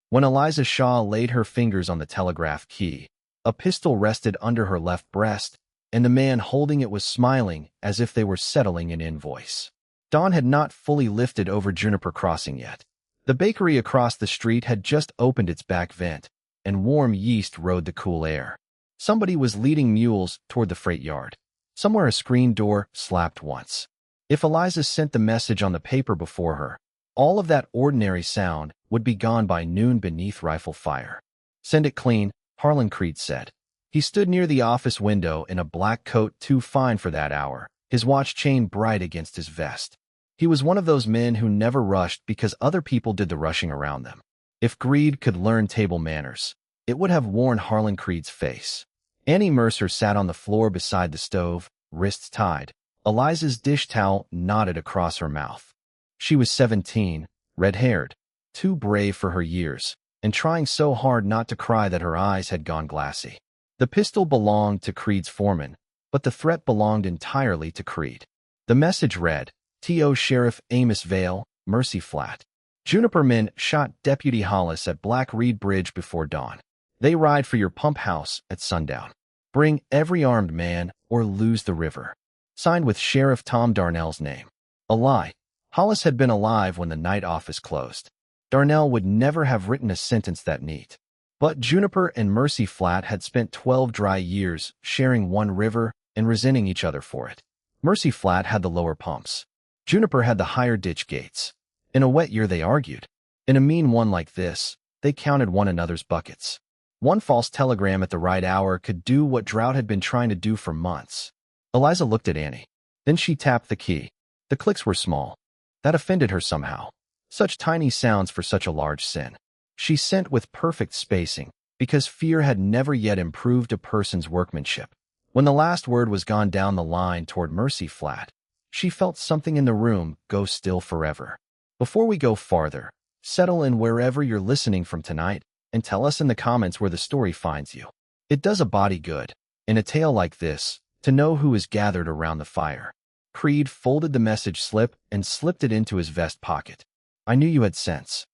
When Eliza Shaw laid her fingers on the telegraph key, a pistol rested under her left breast, and the man holding it was smiling as if they were settling an invoice. Dawn had not fully lifted over Juniper Crossing yet. The bakery across the street had just opened its back vent, and warm yeast rode the cool air. Somebody was leading mules toward the freight yard. Somewhere a screen door slapped once. If Eliza sent the message on the paper before her, all of that ordinary sound would be gone by noon beneath rifle fire. "Send it clean," Harlan Creed said. He stood near the office window in a black coat too fine for that hour, his watch chain bright against his vest. He was one of those men who never rushed because other people did the rushing around them. If greed could learn table manners, it would have worn Harlan Creed's face. Annie Mercer sat on the floor beside the stove, wrists tied. Eliza's dish towel knotted across her mouth. She was 17, red-haired, too brave for her years, and trying so hard not to cry that her eyes had gone glassy. The pistol belonged to Creed's foreman, but the threat belonged entirely to Creed. The message read, "T.O. Sheriff Amos Vale, Mercy Flat. Juniper men shot Deputy Hollis at Black Reed Bridge before dawn. They ride for your pump house at sundown. Bring every armed man or lose the river." Signed with Sheriff Tom Darnell's name. A lie. Hollis had been alive when the night office closed. Darnell would never have written a sentence that neat. But Juniper and Mercy Flat had spent 12 dry years sharing one river and resenting each other for it. Mercy Flat had the lower pumps. Juniper had the higher ditch gates. In a wet year they argued. In a mean one like this, they counted one another's buckets. One false telegram at the right hour could do what Drought had been trying to do for months. Eliza looked at Annie. Then she tapped the key. The clicks were small. That offended her somehow. Such tiny sounds for such a large sin. She sent with perfect spacing, because fear had never yet improved a person's workmanship. When the last word was gone down the line toward Mercy Flat, she felt something in the room go still forever. Before we go farther, settle in wherever you're listening from tonight, and tell us in the comments where the story finds you. It does a body good, in a tale like this, to know who is gathered around the fire. Creed folded the message slip and slipped it into his vest pocket. "I knew you had sense."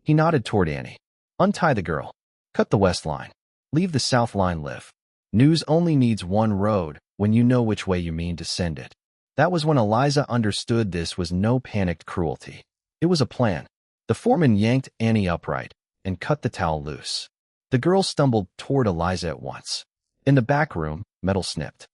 He nodded toward Annie. "Untie the girl. Cut the west line. Leave the south line live. News only needs one road when you know which way you mean to send it." That was when Eliza understood this was no panicked cruelty. It was a plan. The foreman yanked Annie upright and cut the towel loose. The girl stumbled toward Eliza at once. In the back room, metal snipped.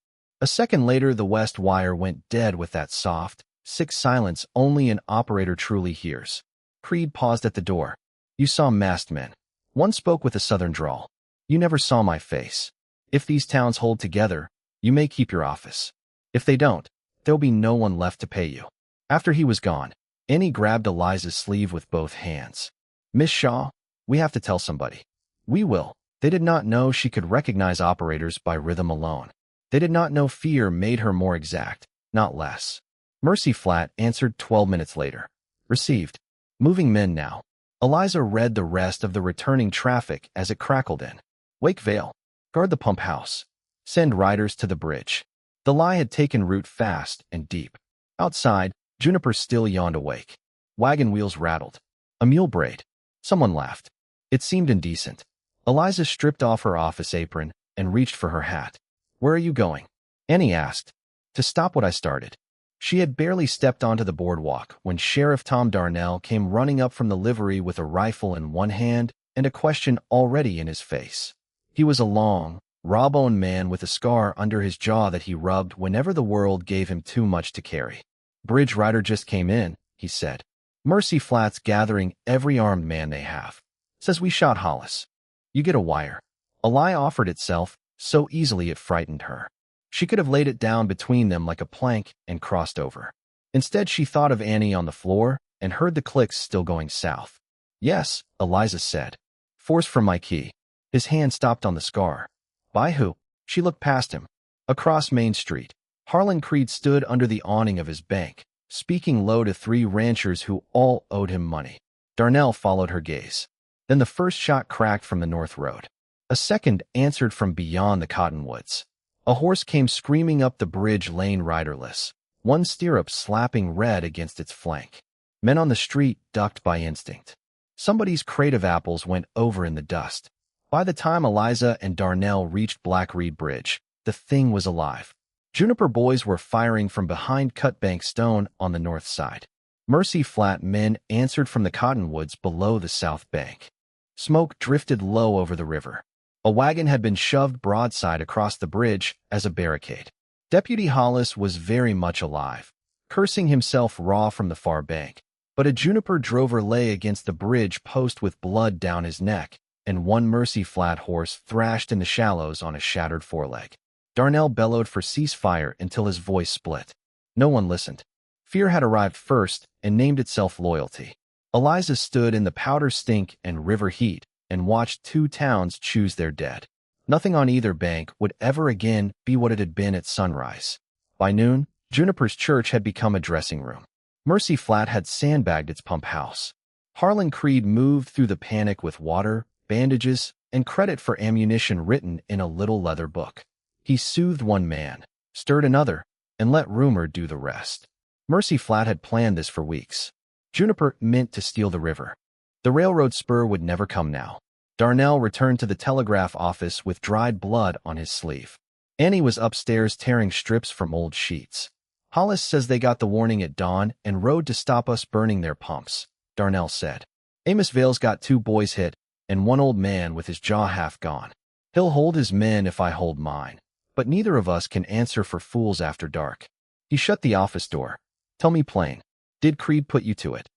A second later, the west wire went dead with that soft, sick silence only an operator truly hears. Creed paused at the door. "You saw masked men." One spoke with a southern drawl. "You never saw my face. If these towns hold together, you may keep your office. If they don't, there'll be no one left to pay you." After he was gone, Annie grabbed Eliza's sleeve with both hands. "Miss Shaw, we have to tell somebody." "We will." They did not know she could recognize operators by rhythm alone. They did not know fear made her more exact, not less. Mercy Flat answered 12 minutes later. "Received. Moving men now." Eliza read the rest of the returning traffic as it crackled in. "Wake Vale. Guard the pump house. Send riders to the bridge." The lie had taken root fast and deep. Outside, Juniper still yawned awake. Wagon wheels rattled. A mule brayed. Someone laughed. It seemed indecent. Eliza stripped off her office apron and reached for her hat. "Where are you going?" Annie asked. "To stop what I started." She had barely stepped onto the boardwalk when Sheriff Tom Darnell came running up from the livery with a rifle in one hand and a question already in his face. He was a long, raw-boned man with a scar under his jaw that he rubbed whenever the world gave him too much to carry. "Bridge rider just came in," he said. "Mercy Flat's gathering every armed man they have. Says we shot Hollis. You get a wire." A lie offered itself so easily it frightened her. She could have laid it down between them like a plank and crossed over. Instead, she thought of Annie on the floor and heard the clicks still going south. "Yes," Eliza said. "Force from my key." His hand stopped on the scar. "By who?" She looked past him. Across Main Street, Harlan Creed stood under the awning of his bank, speaking low to 3 ranchers who all owed him money. Darnell followed her gaze. Then the first shot cracked from the north road. A second answered from beyond the cottonwoods. A horse came screaming up the bridge lane riderless, one stirrup slapping red against its flank. Men on the street ducked by instinct. Somebody's crate of apples went over in the dust. By the time Eliza and Darnell reached Black Reed Bridge, the thing was alive. Juniper boys were firing from behind Cut Bank Stone on the north side. Mercy Flat men answered from the cottonwoods below the south bank. Smoke drifted low over the river. A wagon had been shoved broadside across the bridge as a barricade. Deputy Hollis was very much alive, cursing himself raw from the far bank. But a Juniper drover lay against the bridge post with blood down his neck, and one Mercy Flat horse thrashed in the shallows on a shattered foreleg. Darnell bellowed for ceasefire until his voice split. No one listened. Fear had arrived first and named itself loyalty. Eliza stood in the powder stink and river heat and watched two towns choose their dead. Nothing on either bank would ever again be what it had been at sunrise. By noon, Juniper's church had become a dressing room. Mercy Flat had sandbagged its pump house. Harlan Creed moved through the panic with water, bandages, and credit for ammunition written in a little leather book. He soothed one man, stirred another, and let rumor do the rest. Mercy Flat had planned this for weeks. Juniper meant to steal the river. The railroad spur would never come now. Darnell returned to the telegraph office with dried blood on his sleeve. Annie was upstairs tearing strips from old sheets. Hollis says they got the warning at dawn and rode to stop us burning their pumps, Darnell said. Amos Vale's got 2 boys hit and one old man with his jaw half gone. He'll hold his men if I hold mine, but neither of us can answer for fools after dark. He shut the office door. Tell me plain, did Creed put you to it?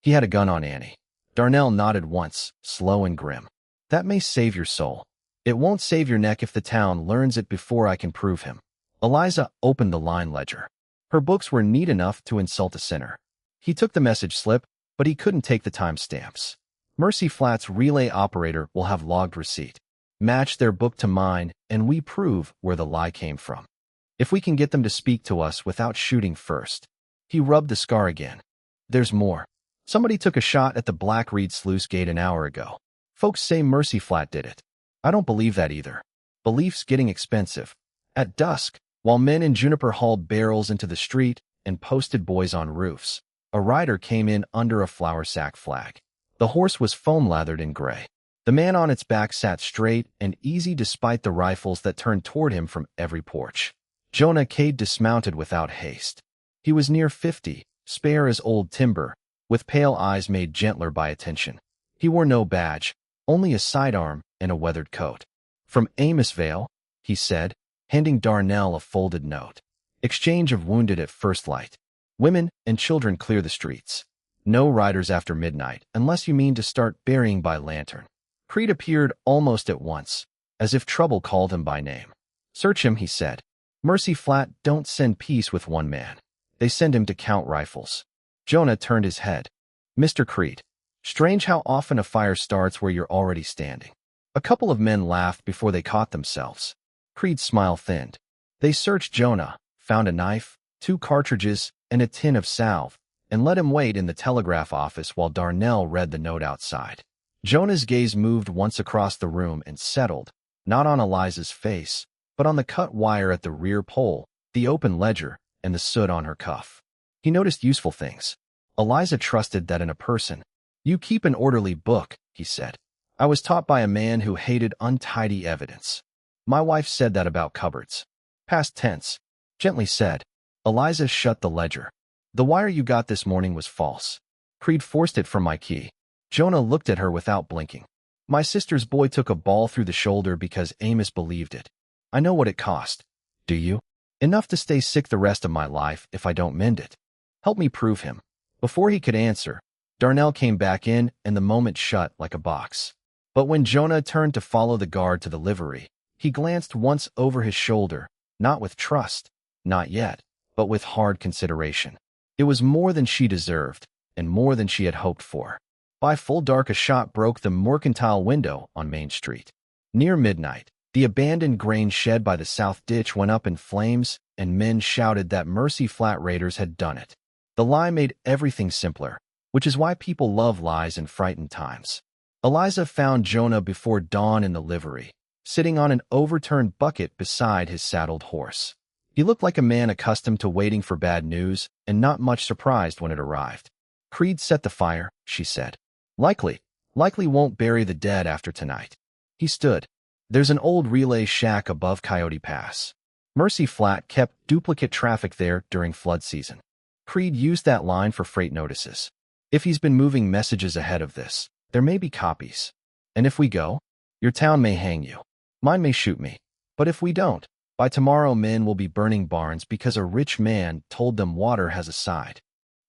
He had a gun on Annie. Darnell nodded once, slow and grim. That may save your soul. It won't save your neck if the town learns it before I can prove him. Eliza opened the line ledger. Her books were neat enough to insult a sinner. He took the message slip, but he couldn't take the timestamps. Mercy Flat's relay operator will have logged receipt. Match their book to mine, and we prove where the lie came from. If we can get them to speak to us without shooting first. He rubbed the scar again. There's more. Somebody took a shot at the Black Reed sluice gate an hour ago. Folks say Mercy Flat did it. I don't believe that either. Belief's getting expensive. At dusk, while men in Juniper hauled barrels into the street and posted boys on roofs, a rider came in under a flour sack flag. The horse was foam-lathered in gray. The man on its back sat straight and easy despite the rifles that turned toward him from every porch. Jonah Cade dismounted without haste. He was near 50, spare as old timber, with pale eyes made gentler by attention. He wore no badge, only a sidearm and a weathered coat. From Amos Vale, he said, handing Darnell a folded note. Exchange of wounded at first light. Women and children clear the streets. No riders after midnight, unless you mean to start burying by lantern. Creed appeared almost at once, as if trouble called him by name. Search him, he said. Mercy Flat don't send peace with one man. They send him to count rifles. Jonah turned his head. Mr. Creed. Strange how often a fire starts where you're already standing. A couple of men laughed before they caught themselves. Creed's smile thinned. They searched Jonah, found a knife, 2 cartridges, and a tin of salve, and let him wait in the telegraph office while Darnell read the note outside. Jonah's gaze moved once across the room and settled, not on Eliza's face, but on the cut wire at the rear pole, the open ledger, and the soot on her cuff. He noticed useful things. Eliza trusted that in a person. You keep an orderly book, he said. I was taught by a man who hated untidy evidence. My wife said that about cupboards. Past tense. Gently said. Eliza shut the ledger. The wire you got this morning was false. Creed forced it from my key. Jonah looked at her without blinking. My sister's boy took a ball through the shoulder because Amos believed it. I know what it cost. Do you? Enough to stay sick the rest of my life if I don't mend it. Help me prove him. Before he could answer, Darnell came back in and the moment shut like a box. But when Jonah turned to follow the guard to the livery, he glanced once over his shoulder, not with trust, not yet, but with hard consideration. It was more than she deserved, and more than she had hoped for. By full dark a shot broke the mercantile window on Main Street. Near midnight, the abandoned grain shed by the south ditch went up in flames, and men shouted that Mercy Flat raiders had done it. The lie made everything simpler, which is why people love lies in frightened times. Eliza found Jonah before dawn in the livery, sitting on an overturned bucket beside his saddled horse. He looked like a man accustomed to waiting for bad news and not much surprised when it arrived. Creed set the fire, she said. Likely, Likely won't bury the dead after tonight. He stood. There's an old relay shack above Coyote Pass. Mercy Flat kept duplicate traffic there during flood season. Creed used that line for freight notices. If he's been moving messages ahead of this, there may be copies. And if we go, your town may hang you. Mine may shoot me. But if we don't, by tomorrow men will be burning barns because a rich man told them water has a side.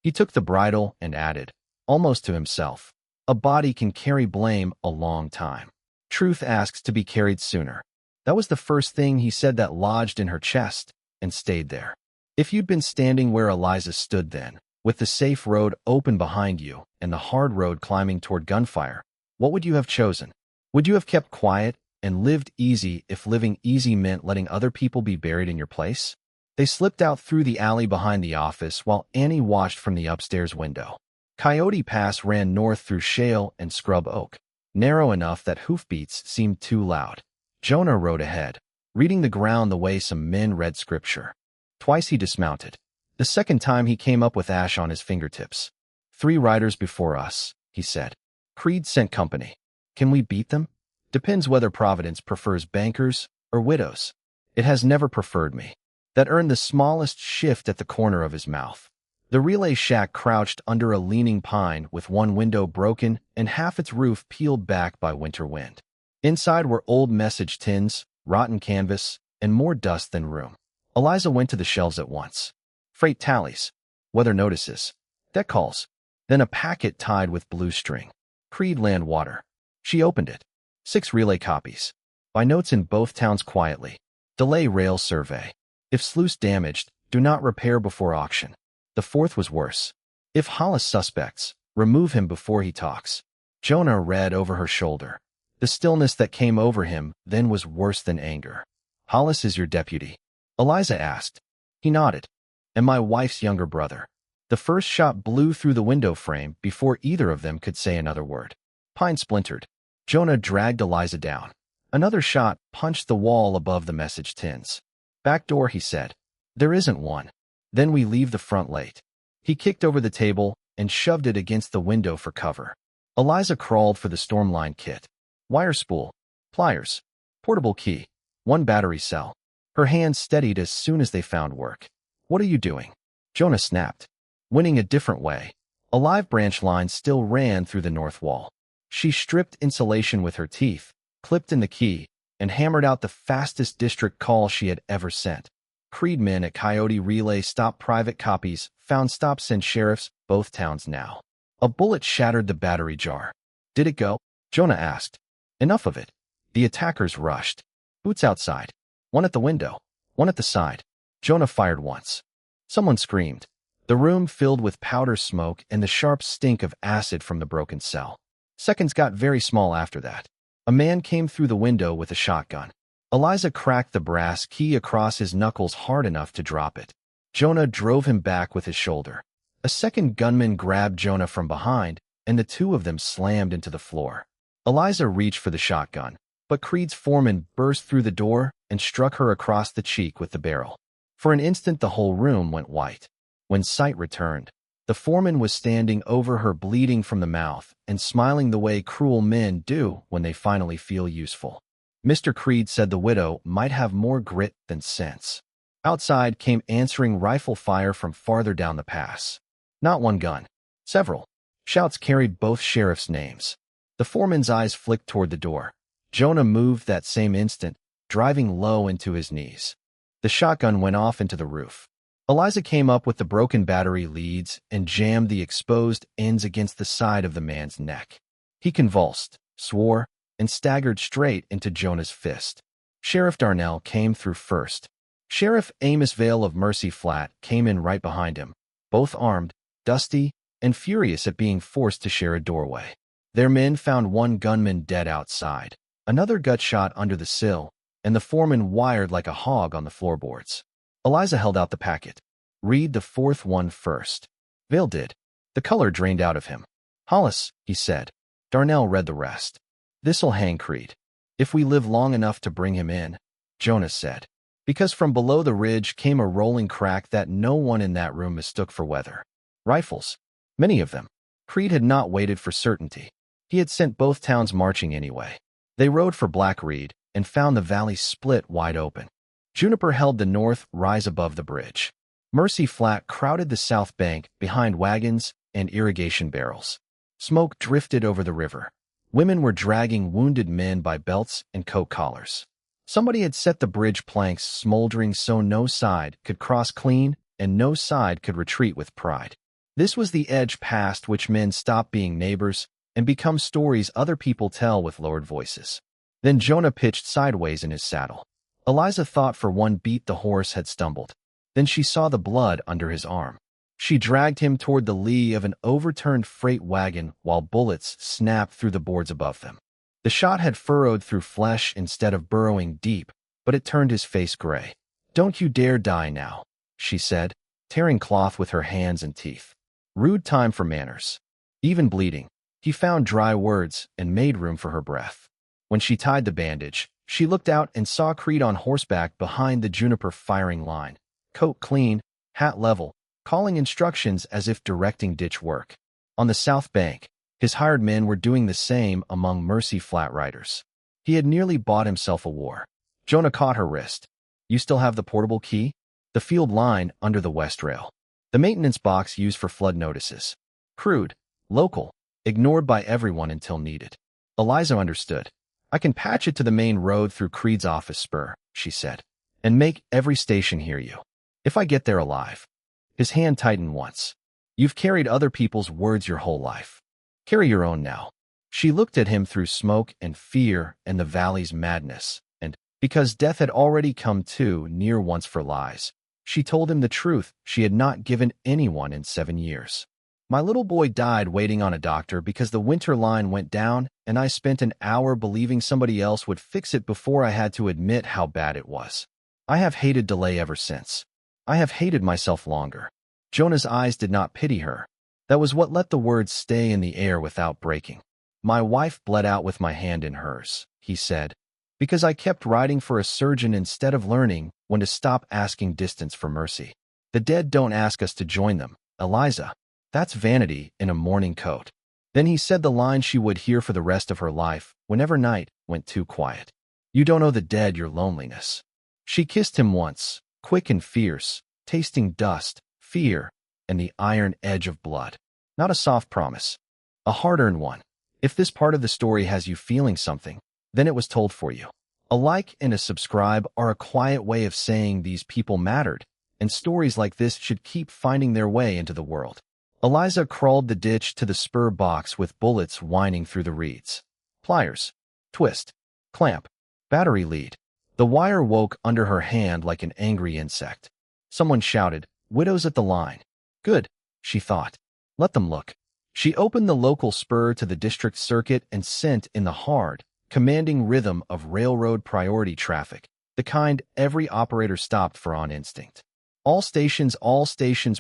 He took the bridle and added, almost to himself, a body can carry blame a long time. Truth asks to be carried sooner. That was the first thing he said that lodged in her chest and stayed there. If you'd been standing where Eliza stood then, with the safe road open behind you and the hard road climbing toward gunfire, what would you have chosen? Would you have kept quiet and lived easy if living easy meant letting other people be buried in your place? They slipped out through the alley behind the office while Annie watched from the upstairs window. Coyote Pass ran north through shale and scrub oak, narrow enough that hoofbeats seemed too loud. Jonah rode ahead, reading the ground the way some men read scripture. Twice he dismounted. The second time he came up with ash on his fingertips. 3 riders before us, he said. Creed sent company. Can we beat them? Depends whether Providence prefers bankers or widows. It has never preferred me. That earned the smallest shift at the corner of his mouth. The relay shack crouched under a leaning pine with one window broken and half its roof peeled back by winter wind. Inside were old message tins, rotten canvas, and more dust than room. Eliza went to the shelves at once. Freight tallies, weather notices, deck calls, then a packet tied with blue string. Creed land water. She opened it. 6 relay copies. By notes in both towns quietly. Delay rail survey. If sluice damaged, do not repair before auction. The 4th was worse. If Hollis suspects, remove him before he talks. Jonah read over her shoulder. The stillness that came over him then was worse than anger. Hollis is your deputy? Eliza asked. He nodded. And my wife's younger brother. The first shot blew through the window frame before either of them could say another word. Pine splintered. Jonah dragged Eliza down. Another shot punched the wall above the message tins. Back door, he said. There isn't one. Then we leave the front late. He kicked over the table and shoved it against the window for cover. Eliza crawled for the stormline kit. Wire spool, pliers, portable key, 1 battery cell. Her hands steadied as soon as they found work. What are you doing? Jonah snapped. Winning a different way. A live branch line still ran through the north wall. She stripped insulation with her teeth, clipped in the key, and hammered out the fastest district call she had ever sent. Creed men at Coyote Relay stopped private copies, found stops and sheriffs, both towns now. A bullet shattered the battery jar. Did it go? Jonah asked. Enough of it. The attackers rushed. Boots outside. 1 at the window. 1 at the side. Jonah fired once. Someone screamed. The room filled with powder smoke and the sharp stink of acid from the broken cell. Seconds got very small after that. A man came through the window with a shotgun. Eliza cracked the brass key across his knuckles hard enough to drop it. Jonah drove him back with his shoulder. A second gunman grabbed Jonah from behind, and the 2 of them slammed into the floor. Eliza reached for the shotgun, but Creed's foreman burst through the door and struck her across the cheek with the barrel. For an instant the whole room went white. When sight returned, the foreman was standing over her bleeding from the mouth and smiling the way cruel men do when they finally feel useful. Mr. Creed said the widow might have more grit than sense. Outside came answering rifle fire from farther down the pass. Not 1 gun. Several. Shouts carried both sheriffs' names. The foreman's eyes flicked toward the door. Jonah moved that same instant, driving low into his knees. The shotgun went off into the roof. Eliza came up with the broken battery leads and jammed the exposed ends against the side of the man's neck. He convulsed, swore, and staggered straight into Jonah's fist. Sheriff Darnell came through first. Sheriff Amos Vale of Mercy Flat came in right behind him, both armed, dusty, and furious at being forced to share a doorway. Their men found 1 gunman dead outside, another gut shot under the sill, and the foreman wired like a hog on the floorboards. Eliza held out the packet. Read the 4th one first. Vale did. The color drained out of him. Hollis, he said. Darnell read the rest. This'll hang Creed. If we live long enough to bring him in, Jonah said. Because from below the ridge came a rolling crack that no one in that room mistook for weather. Rifles. Many of them. Creed had not waited for certainty. He had sent both towns marching anyway. They rode for Black Reed and found the valley split wide open. Juniper held the north rise above the bridge. Mercy Flat crowded the south bank behind wagons and irrigation barrels. Smoke drifted over the river. Women were dragging wounded men by belts and coat collars. Somebody had set the bridge planks smoldering so no side could cross clean and no side could retreat with pride. This was the edge past which men stop being neighbors and become stories other people tell with lowered voices. Then Jonah pitched sideways in his saddle. Eliza thought for one beat the horse had stumbled. Then she saw the blood under his arm. She dragged him toward the lee of an overturned freight wagon while bullets snapped through the boards above them. The shot had furrowed through flesh instead of burrowing deep, but it turned his face gray. "Don't you dare die now," she said, tearing cloth with her hands and teeth. Rude time for manners. Even bleeding, he found dry words and made room for her breath. When she tied the bandage, she looked out and saw Creed on horseback behind the Juniper firing line, coat clean, hat level, calling instructions as if directing ditch work. On the south bank, his hired men were doing the same among Mercy Flat riders. He had nearly bought himself a war. Jonah caught her wrist. "You still have the portable key?" "The field line under the west rail. The maintenance box used for flood notices. Crude, local, ignored by everyone until needed." Eliza understood. "I can patch it to the main road through Creed's office spur," she said, "and make every station hear you. If I get there alive." His hand tightened once. "You've carried other people's words your whole life. Carry your own now." She looked at him through smoke and fear and the valley's madness, and, because death had already come too near once for lies, she told him the truth she had not given anyone in 7 years. "My little boy died waiting on a doctor because the winter line went down, and I spent an hour believing somebody else would fix it before I had to admit how bad it was. I have hated delay ever since. I have hated myself longer." Jonah's eyes did not pity her. That was what let the words stay in the air without breaking. "My wife bled out with my hand in hers," he said, "because I kept riding for a surgeon instead of learning when to stop asking distance for mercy. The dead don't ask us to join them, Eliza. That's vanity in a mourning coat." Then he said the line she would hear for the rest of her life whenever night went too quiet. "You don't owe the dead your loneliness." She kissed him once, quick and fierce, tasting dust, fear, and the iron edge of blood. Not a soft promise, a hard-earned one. If this part of the story has you feeling something, then it was told for you. A like and a subscribe are a quiet way of saying these people mattered, and stories like this should keep finding their way into the world. Eliza crawled the ditch to the spur box with bullets whining through the reeds. Pliers. Twist. Clamp. Battery lead. The wire woke under her hand like an angry insect. Someone shouted, "Widows at the line." Good, she thought. Let them look. She opened the local spur to the district circuit and sent in the hard, commanding rhythm of railroad priority traffic, the kind every operator stopped for on instinct. All stations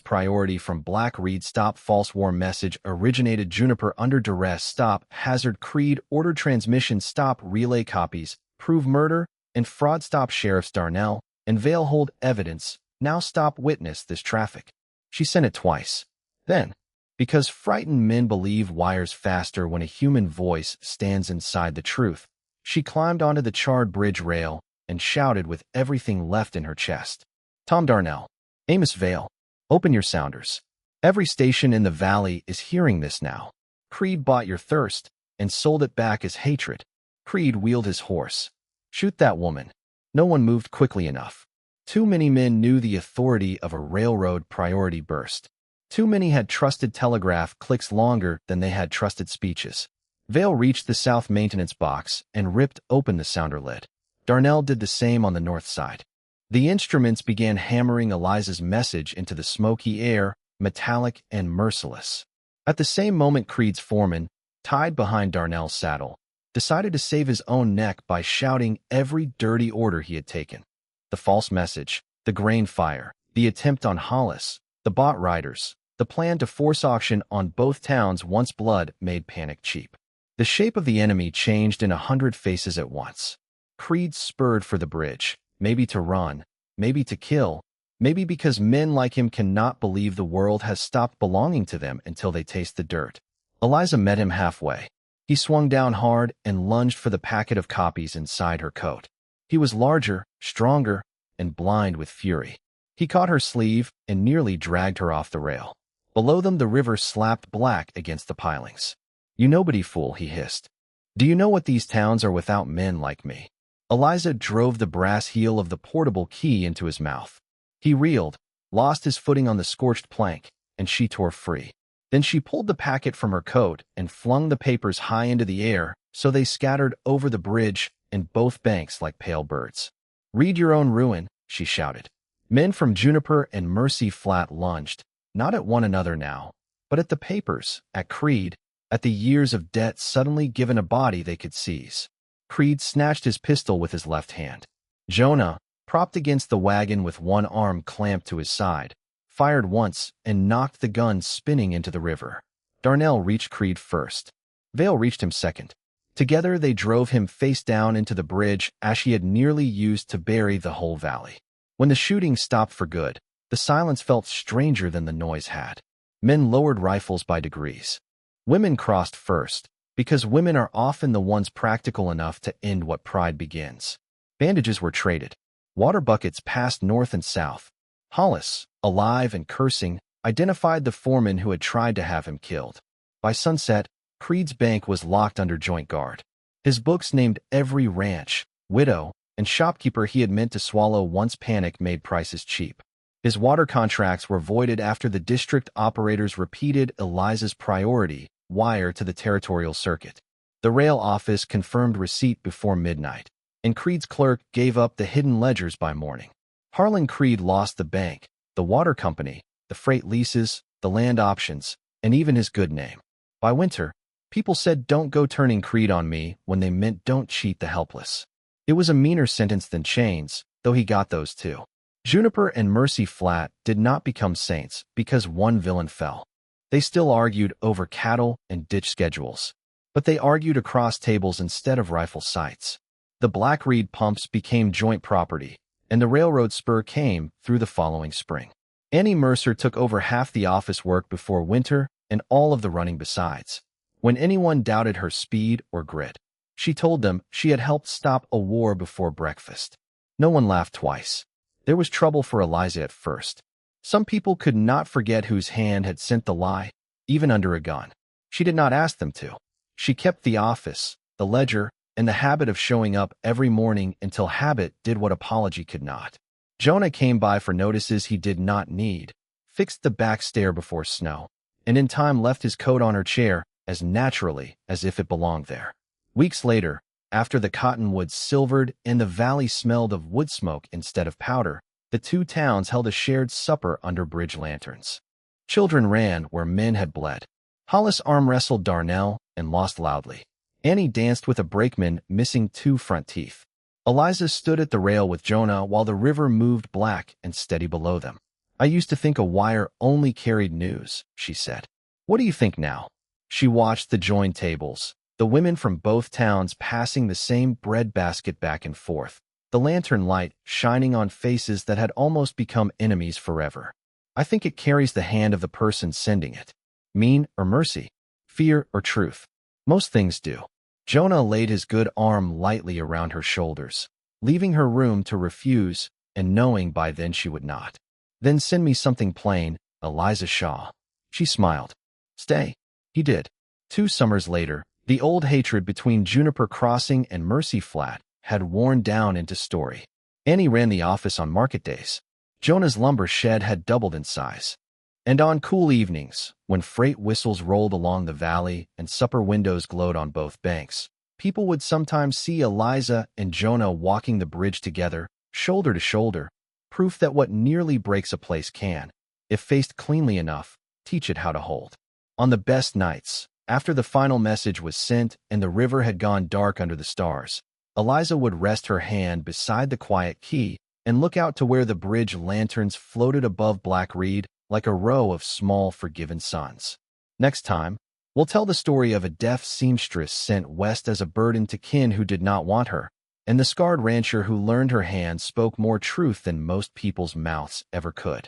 priority from Black Reed stop false war message originated Juniper under duress stop hazard Creed order transmission stop relay copies prove murder and fraud stop Sheriff Darnell and Vale hold evidence now stop witness this traffic. She sent it twice. Then, because frightened men believe wires faster when a human voice stands inside the truth, she climbed onto the charred bridge rail and shouted with everything left in her chest. "Tom Darnell. Amos Vale. Open your sounders. Every station in the valley is hearing this now. Creed bought your thirst and sold it back as hatred." Creed wheeled his horse. "Shoot that woman." No one moved quickly enough. Too many men knew the authority of a railroad priority burst. Too many had trusted telegraph clicks longer than they had trusted speeches. Vale reached the south maintenance box and ripped open the sounder lid. Darnell did the same on the north side. The instruments began hammering Eliza's message into the smoky air, metallic and merciless. At the same moment, Creed's foreman, tied behind Darnell's saddle, decided to save his own neck by shouting every dirty order he had taken. The false message, the grain fire, the attempt on Hollis, the bot riders, the plan to force auction on both towns once blood made panic cheap. The shape of the enemy changed in 100 faces at once. Creed spurred for the bridge, maybe to run, maybe to kill, maybe because men like him cannot believe the world has stopped belonging to them until they taste the dirt. Eliza met him halfway. He swung down hard and lunged for the packet of copies inside her coat. He was larger, stronger, and blind with fury. He caught her sleeve and nearly dragged her off the rail. Below them, the river slapped black against the pilings. "You nobody fool," he hissed. "Do you know what these towns are without men like me?" Eliza drove the brass heel of the portable key into his mouth. He reeled, lost his footing on the scorched plank, and she tore free. Then she pulled the packet from her coat and flung the papers high into the air so they scattered over the bridge and both banks like pale birds. "Read your own ruin," she shouted. Men from Juniper and Mercy Flat lunged, not at one another now, but at the papers, at Creed, at the years of debt suddenly given a body they could seize. Creed snatched his pistol with his left hand. Jonah, propped against the wagon with one arm clamped to his side, fired once and knocked the gun spinning into the river. Darnell reached Creed first. Vale reached him second. Together they drove him face down into the bridge Ashe had nearly used to bury the whole valley. When the shooting stopped for good, the silence felt stranger than the noise had. Men lowered rifles by degrees. Women crossed first, because women are often the ones practical enough to end what pride begins. Bandages were traded. Water buckets passed north and south. Hollis, alive and cursing, identified the foreman who had tried to have him killed. By sunset, Creed's bank was locked under joint guard. His books named every ranch, widow, and shopkeeper he had meant to swallow once panic made prices cheap. His water contracts were voided after the district operators repeated Eliza's priority wire to the territorial circuit. The rail office confirmed receipt before midnight, and Creed's clerk gave up the hidden ledgers by morning. Harlan Creed lost the bank, the water company, the freight leases, the land options, and even his good name. By winter, people said "Don't go turning Creed on me" when they meant "Don't cheat the helpless." It was a meaner sentence than chains, though he got those too. Juniper and Mercy Flat did not become saints because one villain fell. They still argued over cattle and ditch schedules, but they argued across tables instead of rifle sights. The Black Reed pumps became joint property, and the railroad spur came through the following spring. Annie Mercer took over half the office work before winter and all of the running besides. When anyone doubted her speed or grit, she told them she had helped stop a war before breakfast. No one laughed twice. There was trouble for Eliza at first. Some people could not forget whose hand had sent the lie, even under a gun. She did not ask them to. She kept the office, the ledger, and the habit of showing up every morning until habit did what apology could not. Jonah came by for notices he did not need, fixed the back stair before snow, and in time left his coat on her chair as naturally as if it belonged there. Weeks later, after the cottonwoods silvered and the valley smelled of wood smoke instead of powder, the two towns held a shared supper under bridge lanterns. Children ran where men had bled. Hollis arm-wrestled Darnell and lost loudly. Annie danced with a brakeman missing 2 front teeth. Eliza stood at the rail with Jonah while the river moved black and steady below them. "I used to think a wire only carried news," she said. "What do you think now?" She watched the joined tables, the women from both towns passing the same bread basket back and forth, the lantern light shining on faces that had almost become enemies forever. "I think it carries the hand of the person sending it. Mean or mercy, fear or truth. Most things do." Jonah laid his good arm lightly around her shoulders, leaving her room to refuse and knowing by then she would not. "Then send me something plain, Eliza Shaw." She smiled. "Stay." He did. 2 summers later, the old hatred between Juniper Crossing and Mercy Flat had worn down into story. Annie ran the office on market days. Jonah's lumber shed had doubled in size. And on cool evenings, when freight whistles rolled along the valley and supper windows glowed on both banks, people would sometimes see Eliza and Jonah walking the bridge together, shoulder to shoulder, proof that what nearly breaks a place can, if faced cleanly enough, teach it how to hold. On the best nights, after the final message was sent and the river had gone dark under the stars, Eliza would rest her hand beside the quiet key and look out to where the bridge lanterns floated above Black Reed like a row of small forgiven suns. Next time, we'll tell the story of a deaf seamstress sent west as a burden to kin who did not want her, and the scarred rancher who learned her hand spoke more truth than most people's mouths ever could.